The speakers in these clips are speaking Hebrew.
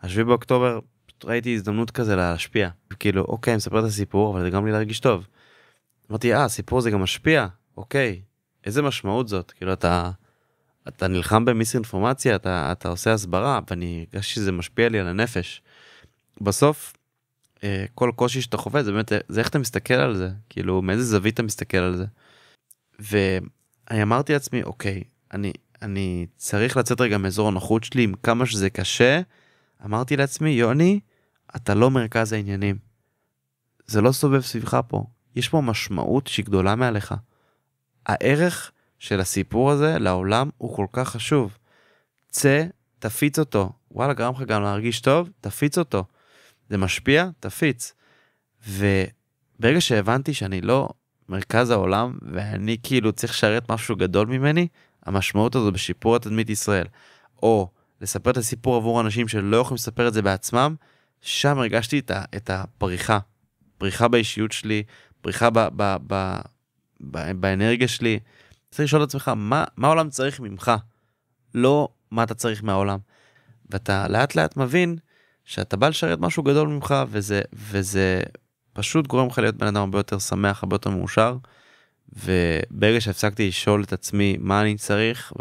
השביעי באוקטובר, ראיתי הזדמנות כזה להשפיע. כאילו, אוקיי, אני מספר את הסיפור, אבל זה גם לי להרגיש טוב. אמרתי, הסיפור זה גם משפיע, אוקיי, איזה משמעות זאת? כאילו, אתה נלחם במיסאינפורמציה, אתה עושה הסברה, ואני הרגשתי שזה משפיע לי על הנפש. בסוף, כל קושי שאתה חווה, זה באמת, זה איך אתה מסתכל על זה, כאילו, מאיזה זווית אתה מסתכל על זה. ואני אמרתי לעצמי, אוקיי, אני צריך לצאת רגע מאזור הנוחות שלי, עם כמה שזה קשה, אמרתי לעצמי, יוני, אתה לא מרכז העניינים. זה לא סובב סביבך פה. יש פה משמעות שהיא גדולה מעליך. הערך של הסיפור הזה לעולם הוא כל כך חשוב. צא, תפיץ אותו. וואלה, גרם לך גם להרגיש טוב, תפיץ אותו. זה משפיע, תפיץ. וברגע שהבנתי שאני לא מרכז העולם, ואני כאילו צריך לשרת משהו גדול ממני, המשמעות הזו בשיפור התדמית ישראל, או לספר את הסיפור עבור אנשים שלא יכולים לספר את זה בעצמם, שם הרגשתי את הפריחה. פריחה באישיות שלי, פריחה באנרגיה שלי. צריך לשאול את עצמך, מה העולם צריך ממך? לא מה אתה צריך מהעולם. ואתה לאט לאט מבין שאתה בא לשרת משהו גדול ממך, וזה פשוט גורם לך להיות בן אדם הרבה יותר שמח, הרבה יותר מאושר. וברגע שהפסקתי לשאול את עצמי מה אני צריך,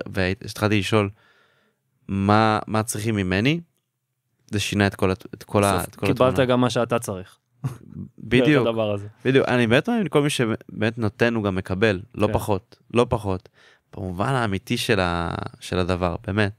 והתחלתי לשאול מה צריכים ממני, זה שינה את כל התמונה. קיבלת גם מה שאתה צריך. בדיוק, אני באמת מאמין, כל מי שבאמת נותן הוא גם מקבל, לא פחות, במובן האמיתי של הדבר, באמת.